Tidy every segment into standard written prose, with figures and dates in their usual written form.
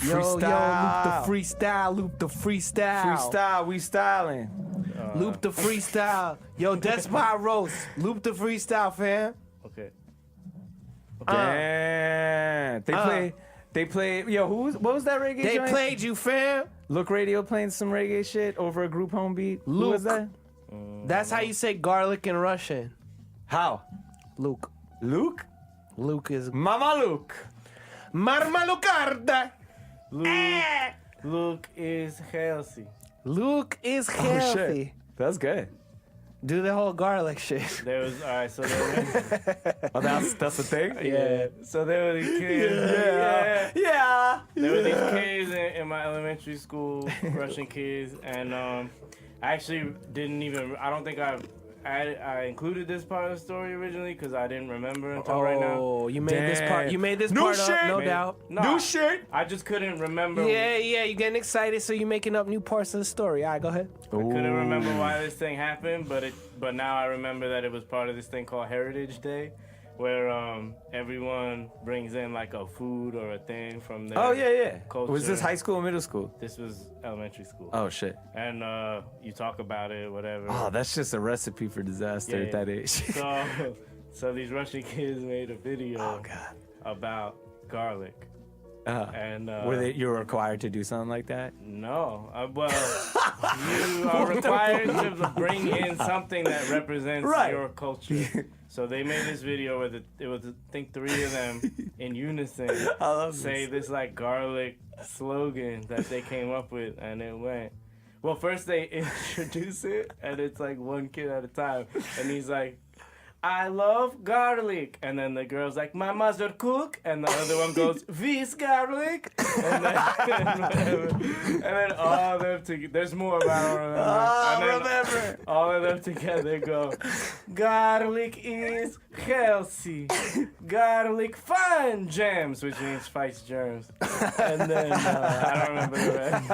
Loop the freestyle. Freestyle, we styling. Loop the freestyle. Yo, Desperos. Loop the freestyle, fam. Okay. Damn. They play. Yo, what was that reggae They joint? played you, fam. Look Radio playing some reggae shit over a group home beat. Who was that? That's how you say garlic in Russian. How? Luke. Luke? Luke is Mama Luke. Marmalucarda. Luke is healthy. Luke is Oh healthy. shit. That's good. Do the whole garlic shit. There was alright. So there Oh, that's the thing. yeah. So there were these kids. Yeah. There were these kids in my elementary school, Russian kids, and I actually didn't even. I don't think I included this part of the story originally because I didn't remember until right now. Oh, you made this part. You made this New part shit. up, no doubt. No, New shit. I just couldn't remember. Yeah, you getting excited, so you're making up new parts of the story. All right, go ahead. I couldn't remember why this thing happened, but now I remember that it was part of this thing called Heritage Day, where everyone brings in like a food or a thing from their Oh yeah. culture. Was this high school or middle school? This was elementary school. Oh shit. And you talk about it, whatever. Oh, that's just a recipe for disaster at that age. So these Russian kids made a video Oh god. about garlic. And You were required to do something like that? no, you are required to bring in something that represents your culture. So they made this video where it was, I think, 3 of them in unison say this like garlic slogan that they came up with, and it went. Well, first they introduce it, and it's like one kid at a time, and he's like, I love garlic. And then the girl's like, my mother cook. And the other one goes, this garlic. And then all of them together. There's more, but I don't remember. All of them together go, garlic is healthy. Garlic fun jams, which means fights germs. And then I don't remember the rest.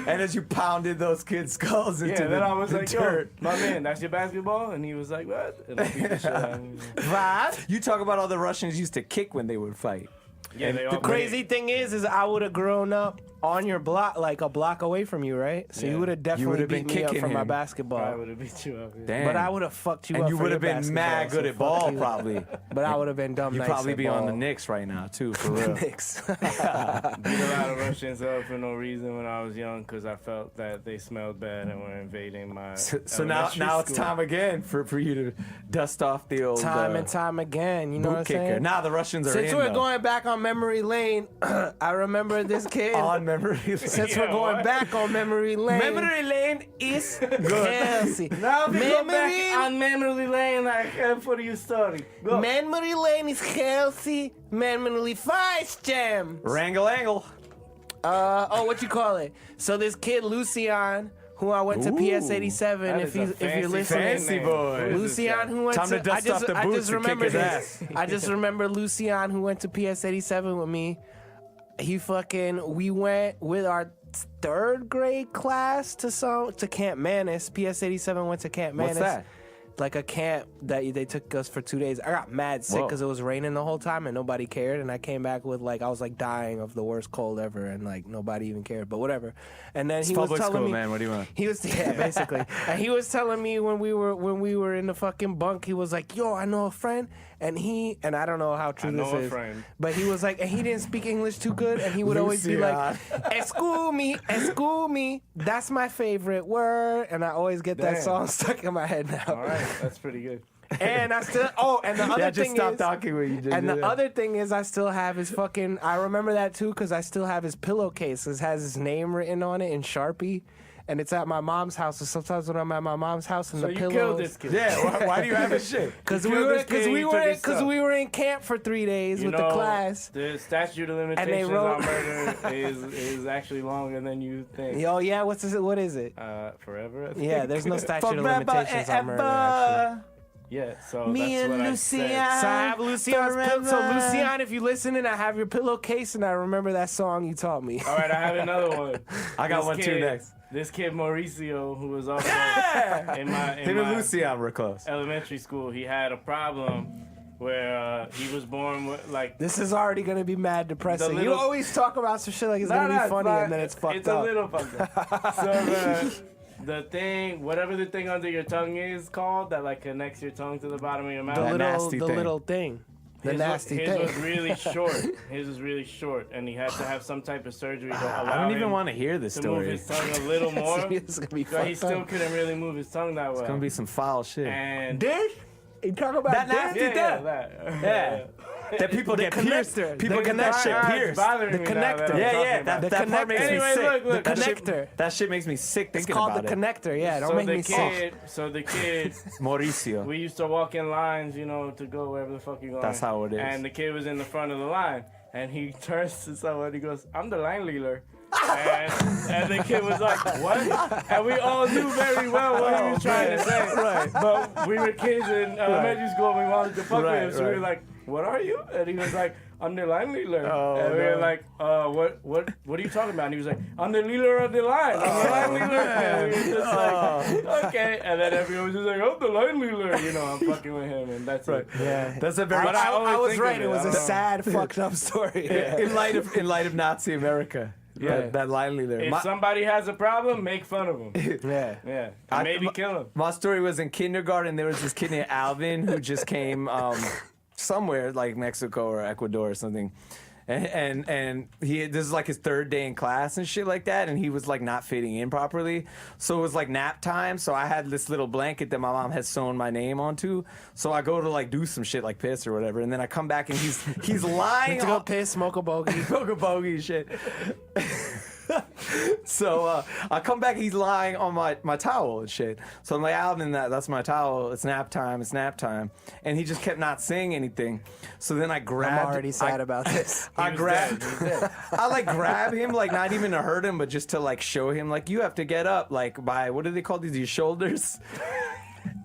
And as you pounded those kids' skulls into then I was the like, dirt. yo, my man, that's your basketball? And he was like, what? And I beat the shit out of him. What? You talk about all the Russians used to kick when they would fight. Yeah, they all The crazy thing is I would have grown up on your block, like a block away from you, right? So Yeah. you would have definitely would've been beat me up kicking for my him. basketball. I would have beat you up. Yeah. Damn. But I would have fucked you up. And you for would have your been basketball, mad good so at fuck ball, you. probably. But I would have been dumb. You'd nice probably at be on the ball. Knicks right now, too, for real. Knicks. Beat a lot of Russians up for no reason when I was young because I felt that they smelled bad and were invading my. So now it's time again for you to dust off the old Time and time again. You know boot what I'm kicker. saying? Now the Russians are Since in, we're though. going back on memory lane, I remember this kid. On memory lane. Since we're going back on memory lane. Memory lane is good. Healthy. Now we go Memory- back on memory lane for your story. Go. Memory lane is healthy. Memory fights jam. Wrangle angle. What you call it? So this kid Lucian, who I went to Ooh, PS 87. that If is a you're fancy listening, Fancy boy. Who is this Lucian, guy? who went Time to dust off the I boots just and kick remember his this. ass. I just remember Lucian, who went to PS 87 with me. We went with our 3rd grade class to Camp Manus. PS 87 went to Camp Manus. What's that? Like a camp that they took us for 2 days. I got mad sick Whoa. because it was raining the whole time and nobody cared. And I came back with I was dying of the worst cold ever, and nobody even cared. But whatever. And then he was Public telling school, me, man. What do you want? he was basically, and he was telling me when we were in the fucking bunk, he was like, "Yo, I know a friend," and I don't know how true I know this a is, friend. but he was like, and he didn't speak English too good, and he would always be like, "Excuse me, that's my favorite word," and I always get that Damn. song stuck in my head now. All right, that's pretty good. And I still, and the other Yeah, just thing stop is, talking when you just and do the that. other thing is, I still have his fucking. I remember that too because I still have his pillowcase. It has his name written on it in Sharpie, and it's at my mom's house. So sometimes when I'm at my mom's house and So the you pillows, killed this kid. Yeah, why do you have his shit? because You we killed were this kid, you took his stuff. we were in camp for 3 days You with know, the class. The statute of they limitations wrote- on murder is actually longer than you think. Oh yeah, what is it? Forever. I think. Yeah, there's no statute of Forever limitations on and murder. Actually. ever. Yeah, so Me that's and what I Lucia. said. So I have Lucian's Forever. so Lucian, if you listening, I have your pillowcase, and I remember that song you taught me. All right, I have another one. I got This one too kid- next. This kid Mauricio, who was also in Him and my Lucian were close. elementary school, he had a problem where he was born with like. This is already gonna be mad depressing. You little- always talk about some shit like it's gonna be funny, and then it's fucked it's up. a little fucked up. So the thing, whatever the thing under your tongue is called, that like connects your tongue to the bottom of your mouth. The little thing. The nasty his thing. was really short. His was really short, and he had to have some type of surgery to allow I don't even him want to hear this to move story. his tongue a little more. It's gonna be But he fucked still up. couldn't really move his tongue that well. It's gonna be some foul shit. And Dick? You talk about That dick? nasty yeah, thing. that. Yeah. That people The get pierced. connector. People The get that shit It's pierced. bothering The me now that connector. I'm Yeah, talking yeah. about it. That part makes Anyway, me sick. look, The that shit- connector. That shit makes me sick It's thinking called about the it. connector. Yeah, don't So make the me sick. kid, so the kid, Mauricio. we used to walk in lines, you know, to go wherever the fuck you're going. That's how it is. And the kid was in the front of the line, and he turns to someone, he goes, "I'm the line leader." and the kid was like, "What?" And we all knew very well what he was trying to say. Right. But we were kids in elementary school, and we wanted to fuck with him, so we were like, "What are you?" And he was like, "I'm the line leader." Oh, and we were no. like, what are you talking about?" And he was like, "I'm the leader of the line. I'm the line leader." And we were just like, okay. And then everyone was just like, "I'm the line leader." You know, I'm fucking with him, and that's it. Yeah. That's a very. But I always I was think of right. it. It was I a don't know. sad, fucked up story. Yeah. in light of Nazi America. Yeah. That line leader. If somebody has a problem, make fun of him. Yeah. Yeah, I- and maybe kill him. My story was in kindergarten. There was this kid named Alvin who just came somewhere like Mexico or Ecuador or something. And he this is like his third day in class and shit like that, and he was like not fitting in properly. So it was like nap time. So I had this little blanket that my mom had sewn my name onto. So I go to like do some shit like piss or whatever, and then I come back and he's lying To go on piss, smoke a bogey. bogey shit. So I come back, he's lying on my towel and shit. So I'm like, Alvin, that's my towel. It's nap time. And he just kept not saying anything. So then I grabbed. I'm already sad about this. I was grabbed. dead. He was dead. I like grab him, like not even to hurt him, but just to like show him, like you have to get up, like by what do they call these? Your shoulders.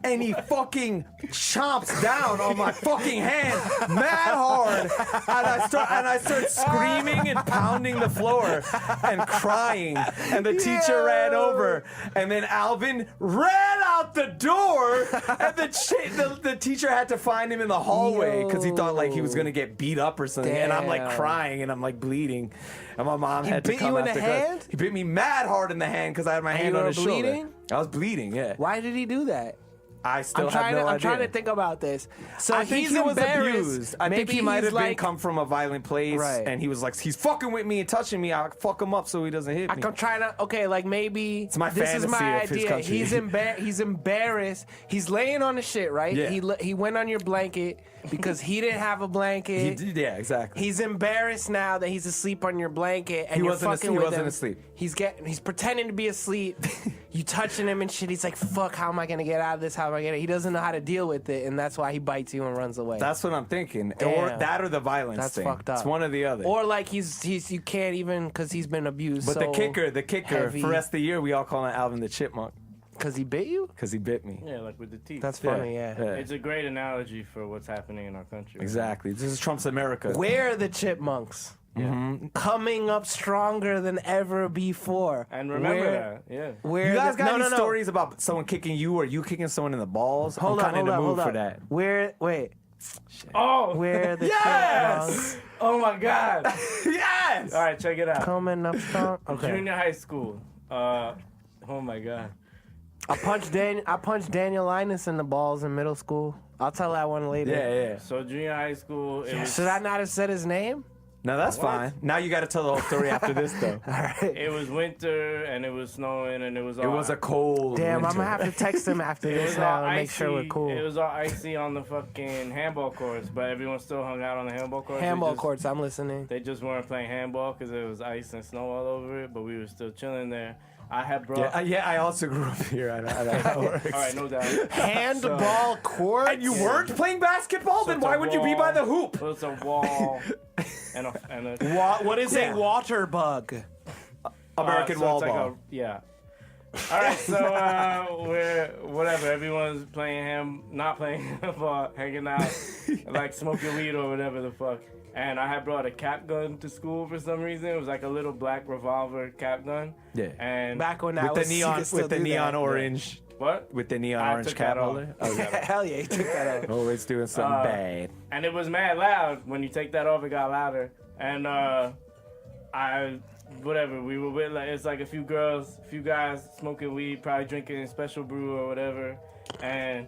And he fucking chomps down on my fucking hand mad hard, and I start screaming and pounding the floor and crying. And the teacher ran over, and then Alvin ran out the door, and the teacher had to find him in the hallway because he thought like he was gonna get beat up or something. And I'm like Damn. crying and I'm like bleeding, and my mom had to bit come you in out the the car. hand? He bit me mad hard in the hand because I had my hand you on were his shoulder. bleeding? I was bleeding, yeah. Why did he do that? I still have no idea. I'm trying to think about this. So I think he's he was embarrassed. abused. I think Maybe he might he's have been like, come from a violent place, Right. and he was like, he's fucking with me and touching me. I'll fuck him up so he doesn't hit me. I'm trying to. Okay, like maybe It's my this is my fantasy of his idea. country. He's embarrassed. He's laying on the shit, right? Yeah. He went on your blanket because he didn't have a He blanket. did, yeah, exactly. He's embarrassed now that he's asleep on your blanket, and He you're wasn't fucking asleep- he with wasn't him. asleep. He's pretending to be asleep. You touching him and shit. He's like, "Fuck, how am I gonna get out of this? How am I gonna?" He doesn't know how to deal with it, and that's why he bites you and runs away. That's what I'm thinking. Or Damn. that or the violence That's thing. fucked up. It's one or the other. Or like he's you can't even because he's been abused. but so the kicker, heavy. for the rest of the year, we all call him Alvin the Chipmunk because he bit you. because he bit me. Yeah, like with the teeth. That's funny. Yeah. It's a great analogy for what's happening in our country. Exactly. This is Trump's America. We're the chipmunks. Mm-hmm. Coming up stronger than ever before. And remember that, yeah. We're You guys the, got no, any no. stories about someone kicking you or you kicking someone in the balls? Hold I'm on, kind of hold in on, the mood hold for on. that. Wait. Oh, We're the Yes! chipmunks. oh my God. Yes! All right, check it out. Coming up strong. Okay. Junior high school. Oh my God. I punched Daniel Linus in the balls in middle school. I'll tell that one later. Yeah. So junior high school, it was Should I not have said his name? No, that's fine. Now you got to tell the whole story after this, though. All right. it was winter and it was snowing and it was all It was a cold Damn, winter. I'm gonna have to text him after it this was now all and make icy. sure we're cool. It was all icy on the fucking handball courts, but everyone still hung out on the handball courts. Handball courts, I'm listening. They just weren't playing handball because there was ice and snow all over it, but we were still chilling there. I had brought. I also grew up here. I know how it works. All right, no doubt. Handball court? And you weren't playing basketball? So Then it's why a would you be by the hoop? So it's a wall and a What is Yeah. a water bug? American so wall it's like ball. yeah. All right, so we're whatever. Everyone's playing not playing handball, hanging out, like smoking weed or whatever the fuck. And I had brought a cap gun to school for some reason. It was like a little black revolver cap gun. Yeah. And Back when that with was the neon, you could still with the do neon that. orange. What? With the neon I orange took cap that off. holder? Oh, Hell yeah, he took that out. always doing something bad. And it was mad loud. When you take that off, it got louder. And we were with, like, it's like a few girls, a few guys smoking weed, probably drinking special brew or whatever. And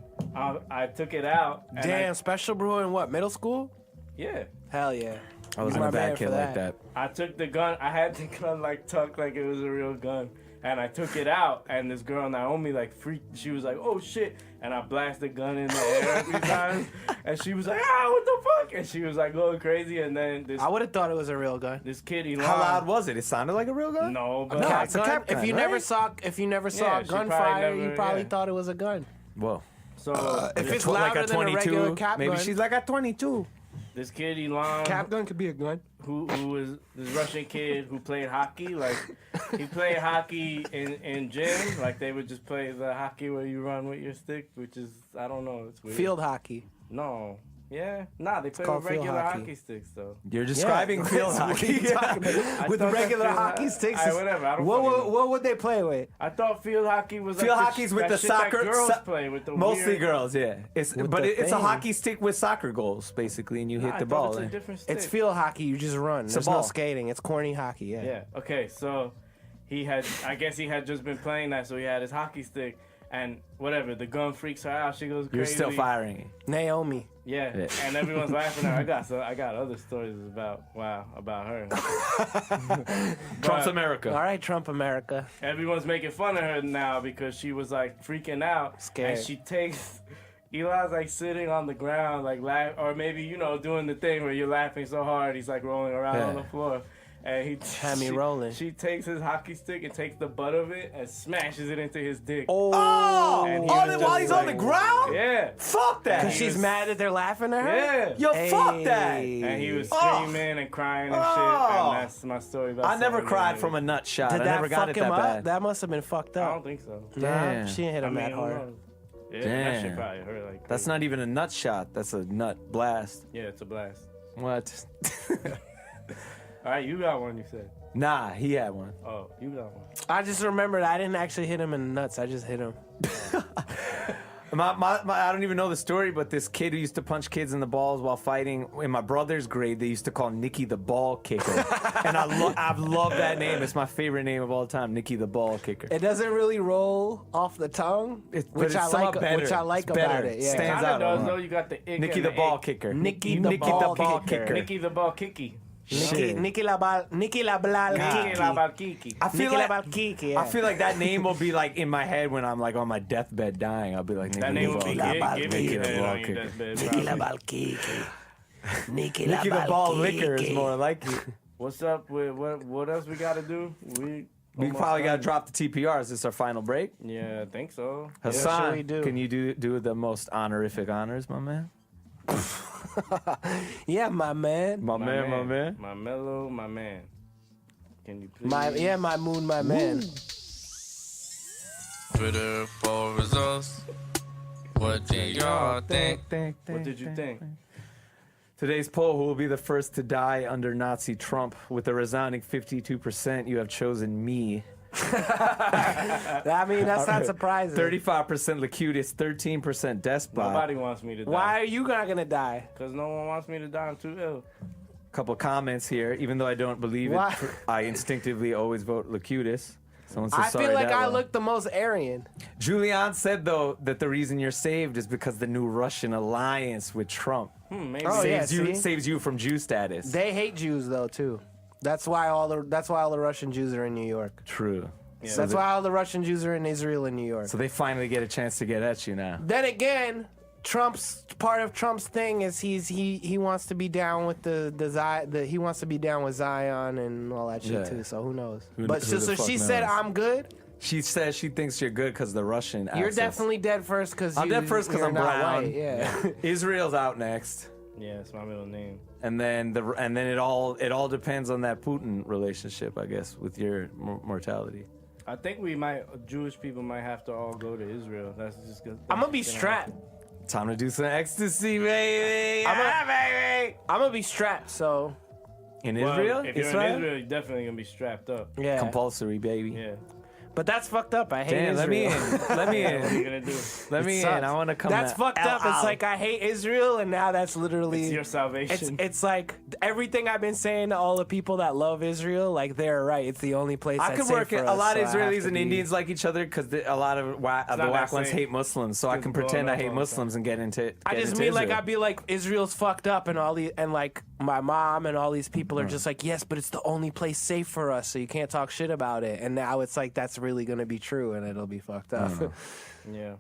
I took it out. And Damn, special brew in what, middle school? Yeah. Hell yeah. I wasn't my a bad man kid for like that. that. I took the gun. I had the gun like tucked like it was a real gun, and I took it out. And this girl Naomi like freaked. She was like, "Oh shit!" And I blasted the gun in the air 3 times, and she was like, "Ah, what the fuck?" And she was like going crazy. And then this I would have thought it was a real gun. this kid Elon. How loud was it? It sounded like a real gun? No, but No, Cap it's a gun. cap gun, If you right? never saw Yeah, she gunfire, probably you never- probably yeah. thought it was a gun. Whoa. so If it's Like louder a than a regular cap Maybe gun, she's like a 22. this kid Elon, cap gun could be a gun. who was this Russian kid who played hockey. Like he played hockey in gym. Like they would just play the hockey where you run with your stick, which is I don't know. It's weird. Field hockey. No. Yeah. Nah, they play called with field regular hockey. hockey sticks though. You're describing field hockey. With thought regular that field- hockey sticks. Alright, whatever. I don't What, fucking what, know. what would they play with? I thought field hockey was Field like hockey's with that the shit that soccer- girls so- play with the Mostly weird, girls, yeah. It's With but the it's a thing. hockey stick with soccer goals, basically, and you Nah, hit I the thought ball. It's a eh? different stick. It's field hockey. You just run. a There's no ball. skating. It's corny hockey. Yeah. Yeah. Okay. So I guess he had just been playing that, so he had his hockey stick and whatever. The gun freaks her out. She goes crazy. You're still firing it. Naomi. Yeah. Yeah. And everyone's laughing at her. I got other stories about her. Trump's But America. All right, Trump America. Everyone's making fun of her now because she was like freaking out. Scared. And she takes. Eli's like sitting on the ground, like laugh, or maybe doing the thing where you're laughing so hard he's like rolling around on Yeah. the floor, and Had me rolling. She takes his hockey stick and takes the butt of it and smashes it into his dick. Oh! And he Oh, was then just while he's on the like- ground? Yeah, Fuck that. Because she's mad that they're laughing at her? yeah. Yo, fuck that. And he was Oh. screaming and crying and shit, Oh. and that's my story about. I never something cried that- from a nut shot. Did I that never got fuck it him that up? bad. That must have been fucked I up. don't think so. Nah, Damn. she didn't hit him that who hard. knows? Yeah, that shit Damn. probably hurt like. That's crazy. not even a nut shot. That's a nut blast. Yeah, it's a blast. What? All right, you got one. You said. Nah, he had one. Oh, you got one. I just remembered I didn't actually hit him in the nuts. I just hit him. I don't even know the story, but this kid who used to punch kids in the balls while fighting, in my brother's grade, they used to call Nicky the Ball Kicker. And I've loved that name. It's my favorite name of all time, Nicky the Ball Kicker. It doesn't really roll off the tongue, But which I it's somewhat like. better. Which I like It's better. about it. Yeah. Stands Kinda out a does lot. though. You got the ick Nicky and the Ball ick. Kicker. Nicky the Ball Kicker. Nicky the ball kicky. Nicky la bal, Nicky la blal, Nicky la Kiki. ball kiki. I feel Nicky la like bal, Kiki. Yeah. I feel like that name will be like in my head when I'm like on my deathbed dying. I'll be like That Nicky name the would Ball be Kicker. given Nicky to the that Ball on your Kicker. deathbed. Nicky la probably. bal, Kiki. Nicky Nicky the Ball Licker is more like it. What's up with what else we gotta do? We almost probably got to done. drop the TPR. Is this our final break? Yeah, I think so. Hassan, we do? can you do the most honorific honors, my man? Yeah, my man. My man, my man. My mellow, my man. Can you please? My moon, my man. Twitter for results. What do y'all think? What did you think? Today's poll: who will be the first to die under Nazi Trump? With a resounding 52%, you have chosen me. I mean, that's not surprising. 35% Locutus, 13% Despot. Nobody wants me to die. Why are you not gonna die? Because no one wants me to die. I'm too ill. Couple comments here. Even though I don't believe Why? it, I instinctively always vote Locutus. Someone says, I sorry, feel like that I one. look the most Aryan. Julian said though that the reason you're saved is because the new Russian alliance with Trump Maybe. Oh, yeah. saves see? you from Jew status. They hate Jews though too. That's why all the Russian Jews are in New York. True. Yeah. That's why all the Russian Jews are in Israel and New York. So they finally get a chance to get at you now. Then again, part of Trump's thing is he wants to be down with he wants to be down with Zion and all that shit Yeah. too. So who knows? Who But the so fuck she said knows? I'm good. She says she thinks you're good because the Russian. You're access. definitely dead first because I'm dead first because I'm not brown. white. Yeah. Israel's out next, Yeah, it's my middle name. and then it all depends on that Putin relationship, I guess, with your mortality. I think Jewish people might have to all go to Israel. That's just good. I'm gonna be strapped. Time to do some ecstasy, baby. I'm gonna be strapped. So In Well, Israel, if you're in Israel, you're definitely gonna be strapped up. yeah. compulsory, baby. Yeah. But that's fucked up. I hate Damn, let me Israel. in. Let me What are you in. gonna do? Let me in. sucks. I want to come. That's fucked up. It's out. like I hate Israel, and now that's literally It's your salvation. It's like everything I've been saying to all the people that love Israel. Like they're right. It's the only place I that's could safe work for it. us, A lot of so I have Israelis to and be- Indians like each other because a lot of the not whack that ones same. hate Muslims. So I Just can blowing pretend I up hate all the Muslims and get into. I get just into mean like Israel. I'd be like Israel's fucked up and all the and like my mom and all these people are just like yes, but it's the only place safe for us, so you can't talk shit about it. And now it's like that's really gonna be true, and it'll be fucked up. Yeah.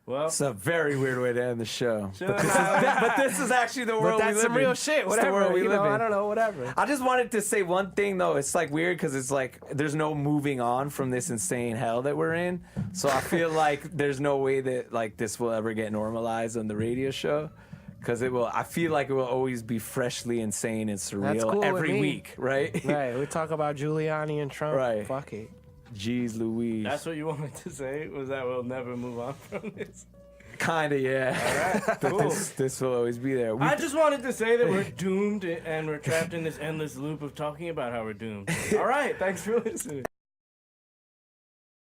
Well, It's a very weird way to end the show. Chillin' But this is actually the world But that's we live some real in. shit. It's the Whatever. world we You live know, in. I don't know. Whatever. I just wanted to say one thing though. It's like weird because it's like there's no moving on from this insane hell that we're in. So I feel like there's no way that like this will ever get normalized on the radio show. Because it will. I feel like it will always be freshly insane and surreal cool with every me. week, right? Right. We talk about Giuliani and Trump. Right. Fuck it. Jeez Louise. that's what you wanted to say? Was that we'll never move on from this? Kinda, yeah. All right, But cool. this will always be there. I just wanted to say that we're doomed and we're trapped in this endless loop of talking about how we're doomed. All right, thanks for listening.